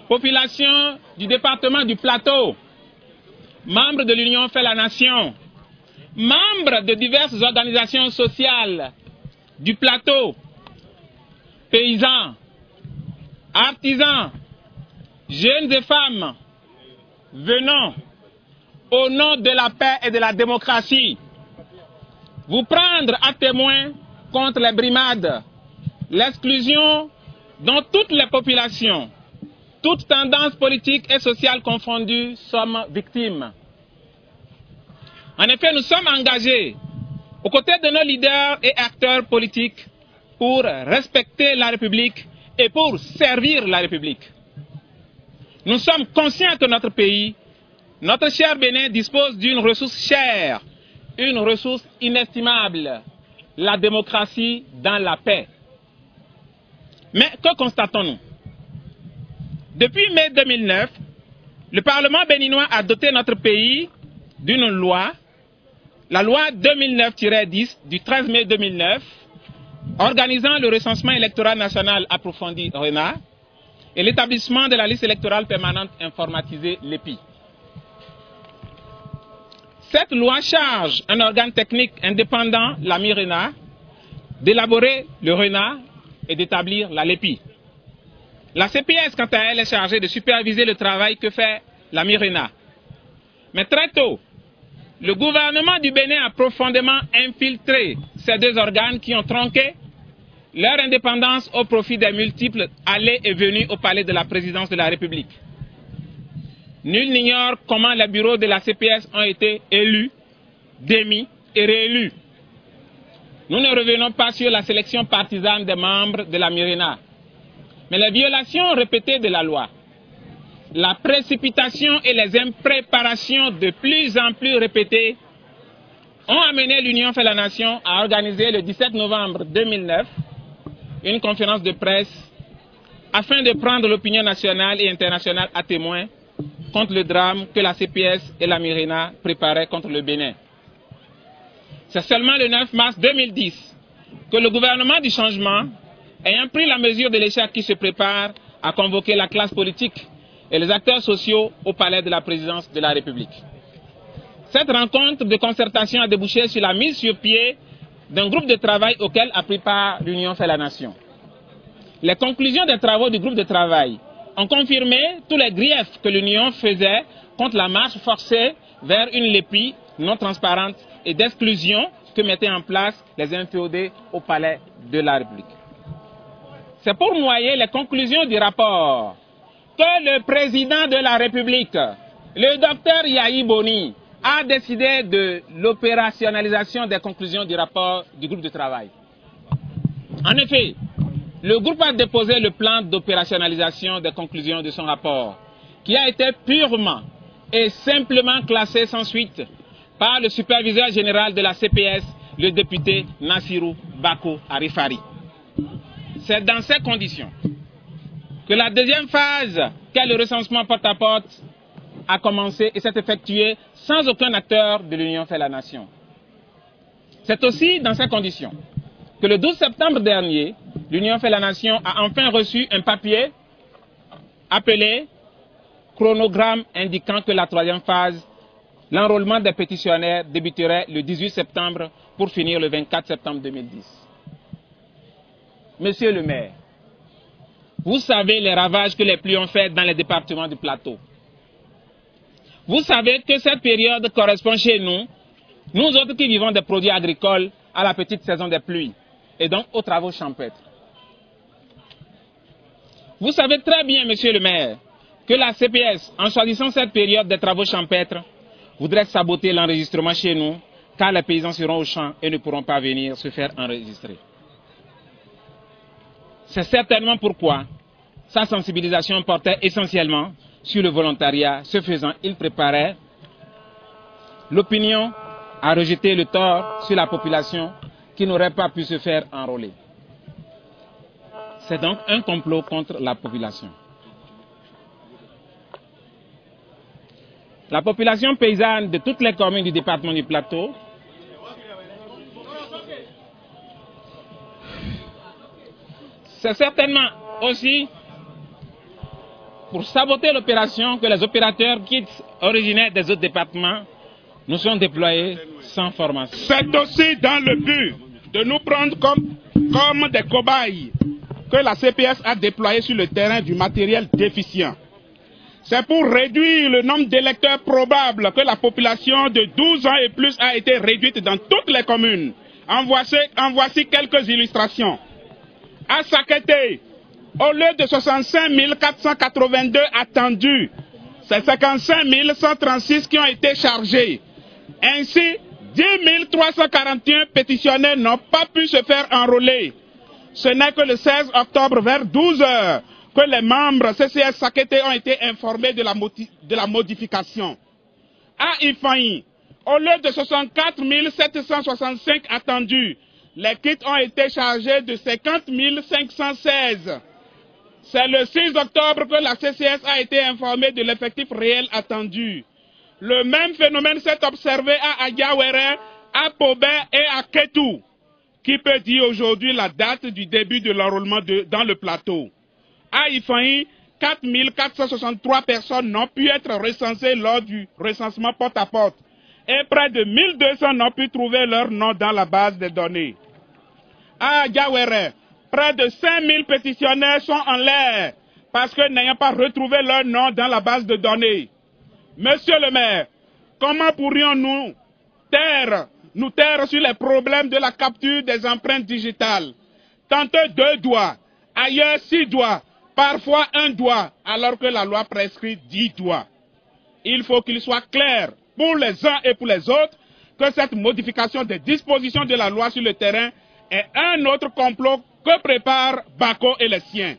population du département du Plateau, membres de l'Union fait la Nation, membres de diverses organisations sociales du Plateau, paysans, artisans, jeunes et femmes, venons au nom de la paix et de la démocratie vous prendre à témoin contre les brimades, l'exclusion dont toutes les populations, toutes tendances politiques et sociales confondues, sommes victimes. En effet, nous sommes engagés aux côtés de nos leaders et acteurs politiques pour respecter la République et pour servir la République. Nous sommes conscients que notre pays, notre cher Bénin, dispose d'une ressource chère, une ressource inestimable, la démocratie dans la paix. Mais que constatons-nous? Depuis mai 2009, le Parlement béninois a doté notre pays d'une loi, la loi 2009-10 du 13 mai 2009, organisant le recensement électoral national approfondi RENA et l'établissement de la liste électorale permanente informatisée l'EPI. Cette loi charge un organe technique indépendant, la MIRENA, d'élaborer le RENA et d'établir la LEPI. La CPS, quant à elle, est chargée de superviser le travail que fait la MIRENA. Mais très tôt, le gouvernement du Bénin a profondément infiltré ces deux organes qui ont tronqué leur indépendance au profit des multiples allées et venues au palais de la présidence de la République. Nul n'ignore comment les bureaux de la CPS ont été élus, démis et réélus. Nous ne revenons pas sur la sélection partisane des membres de la MIRENA, mais les violations répétées de la loi, la précipitation et les impréparation de plus en plus répétées ont amené l'Union fait la Nation à organiser le 17 novembre 2009 une conférence de presse afin de prendre l'opinion nationale et internationale à témoin contre le drame que la CPS et la MIRENA préparaient contre le Bénin. C'est seulement le 9 mars 2010 que le gouvernement du changement, ayant pris la mesure de l'échec qui se prépare, a convoqué la classe politique et les acteurs sociaux au palais de la présidence de la République. Cette rencontre de concertation a débouché sur la mise sur pied d'un groupe de travail auquel a pris part l'Union fait la Nation. Les conclusions des travaux du groupe de travail ont confirmé tous les griefs que l'Union faisait contre la marche forcée vers une LEPI non transparente et d'exclusion que mettaient en place les inféodés au palais de la République. C'est pour noyer les conclusions du rapport que le président de la République, le docteur Yahi Boni, a décidé de l'opérationnalisation des conclusions du rapport du groupe de travail. En effet, le groupe a déposé le plan d'opérationnalisation des conclusions de son rapport, qui a été purement et simplement classé sans suite par le superviseur général de la CPS, le député Nassirou Bako Arifari. C'est dans ces conditions que la deuxième phase, qu'est le recensement porte-à-porte, a commencé et s'est effectué sans aucun acteur de l'Union fait la Nation. C'est aussi dans ces conditions que le 12 septembre dernier, l'Union fait la Nation a enfin reçu un papier appelé chronogramme indiquant que la troisième phase, l'enrôlement des pétitionnaires débuterait le 18 septembre pour finir le 24 septembre 2010. Monsieur le maire, vous savez les ravages que les pluies ont fait dans les départements du Plateau. Vous savez que cette période correspond chez nous, nous autres qui vivons des produits agricoles, à la petite saison des pluies et donc aux travaux champêtres. Vous savez très bien, monsieur le maire, que la CPS, en choisissant cette période des travaux champêtres, voudrait saboter l'enregistrement chez nous, car les paysans seront au champ et ne pourront pas venir se faire enregistrer. C'est certainement pourquoi sa sensibilisation portait essentiellement sur le volontariat. Ce faisant, il préparait l'opinion à rejeter le tort sur la population qui n'aurait pas pu se faire enrôler. C'est donc un complot contre la population. La population paysanne de toutes les communes du département du Plateau c'est certainement aussi pour saboter l'opération que les opérateurs kits originaires des autres départements nous sont déployés sans formation. C'est aussi dans le but de nous prendre comme des cobayes que la CPS a déployé sur le terrain du matériel déficient. C'est pour réduire le nombre d'électeurs probables que la population de 12 ans et plus a été réduite dans toutes les communes. En voici quelques illustrations. À Sakété, au lieu de 65 482 attendus, c'est 55 136 qui ont été chargés. Ainsi, 10 341 pétitionnaires n'ont pas pu se faire enrôler. Ce n'est que le 16 octobre vers 12 h que les membres CCS Sakété ont été informés de la modification. À Ifaï, au lieu de 64 765 attendus, les kits ont été chargés de 50 516. C'est le 6 octobre que la CCS a été informée de l'effectif réel attendu. Le même phénomène s'est observé à Agawere, à Pobé et à Ketou. Qui peut dire aujourd'hui la date du début de l'enrôlement dans le plateau? À Ifaï, 4 463 personnes n'ont pu être recensées lors du recensement porte-à-porte. Et près de 1200 n'ont pu trouver leur nom dans la base de données. À Agawere, près de 5000 pétitionnaires sont en l'air parce que n'ayant pas retrouvé leur nom dans la base de données. Monsieur le maire, comment pourrions-nous nous taire sur les problèmes de la capture des empreintes digitales? Tantôt 2 doigts, ailleurs 6 doigts, parfois 1 doigt, alors que la loi prescrit 10 doigts. Il faut qu'il soit clair pour les uns et pour les autres que cette modification des dispositions de la loi sur le terrain est un autre complot que préparent Bako et les siens.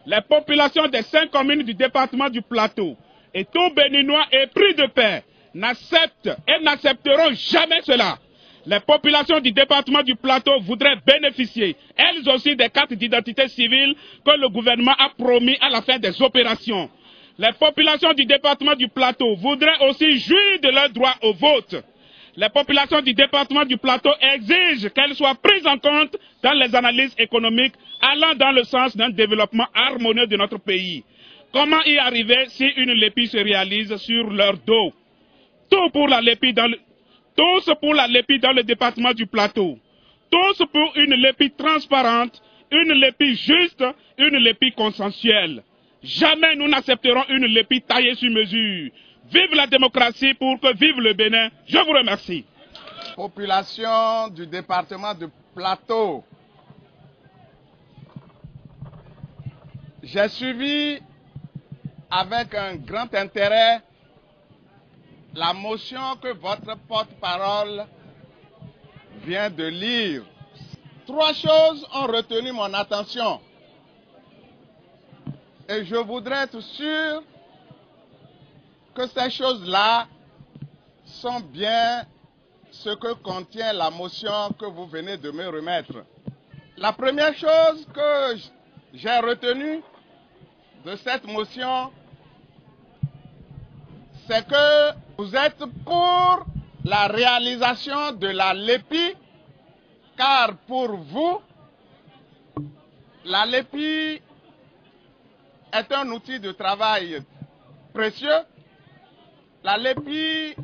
Les populations des 5 communes du département du Plateau et tout Béninois épris de paix n'acceptent et n'accepteront jamais cela. Les populations du département du Plateau voudraient bénéficier, elles aussi, des cartes d'identité civile que le gouvernement a promis à la fin des opérations. Les populations du département du Plateau voudraient aussi jouir de leur droit au vote. Les populations du département du Plateau exigent qu'elles soient prises en compte dans les analyses économiques allant dans le sens d'un développement harmonieux de notre pays. Comment y arriver si une lépie se réalise sur leur dos? Tous pour la lépie dans le département du Plateau. Tous pour une lépie transparente, une lépie juste, une lépie consensuelle. Jamais nous n'accepterons une lépie taillée sur mesure. Vive la démocratie pour que vive le Bénin. Je vous remercie. Population du département du Plateau. J'ai suivi avec un grand intérêt la motion que votre porte-parole vient de lire. 3 choses ont retenu mon attention. Et je voudrais être sûr que ces choses-là sont bien ce que contient la motion que vous venez de me remettre. La première chose que j'ai retenue de cette motion, c'est que vous êtes pour la réalisation de la LEPI, car pour vous, la LEPI est un outil de travail précieux. La LEPI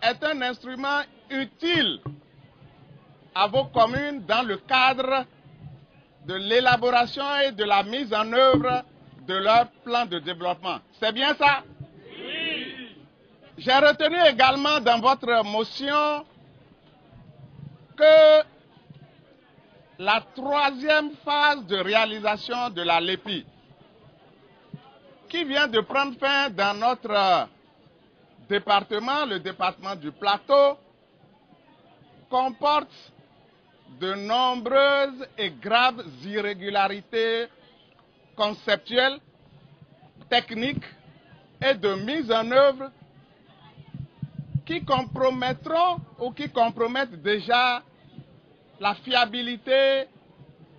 est un instrument utile à vos communes dans le cadre de l'élaboration et de la mise en œuvre de leur plan de développement. C'est bien ça? Oui. J'ai retenu également dans votre motion que la 3e phase de réalisation de la LEPI, qui vient de prendre fin dans notre département, le département du Plateau, comporte de nombreuses et graves irrégularités conceptuelles, techniques et de mise en œuvre qui compromettront ou qui compromettent déjà la fiabilité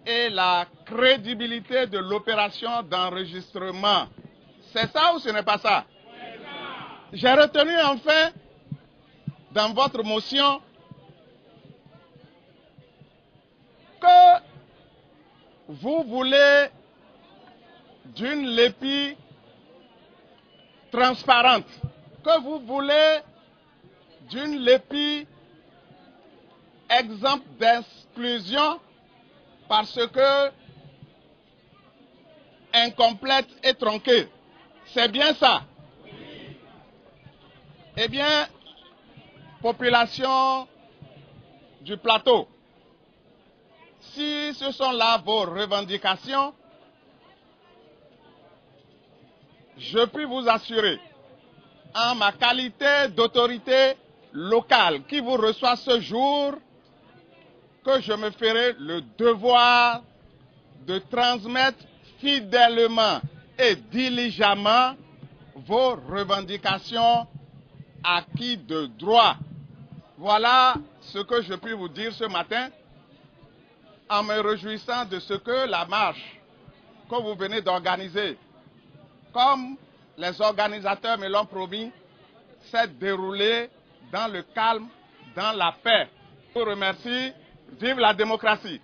et la crédibilité de l'opération d'enregistrement. C'est ça ou ce n'est pas ça? J'ai retenu enfin dans votre motion que vous voulez d'une LEPI transparente, que vous voulez d'une LEPI exempte d'exclusion parce que incomplète et tronquée. C'est bien ça? Eh bien, population du plateau, si ce sont là vos revendications, je puis vous assurer, en ma qualité d'autorité locale qui vous reçoit ce jour, que je me ferai le devoir de transmettre fidèlement et diligemment vos revendications acquis de droit. Voilà ce que je puis vous dire ce matin, en me réjouissant de ce que la marche que vous venez d'organiser, comme les organisateurs me l'ont promis, s'est déroulée dans le calme, dans la paix. Je vous remercie. Vive la démocratie!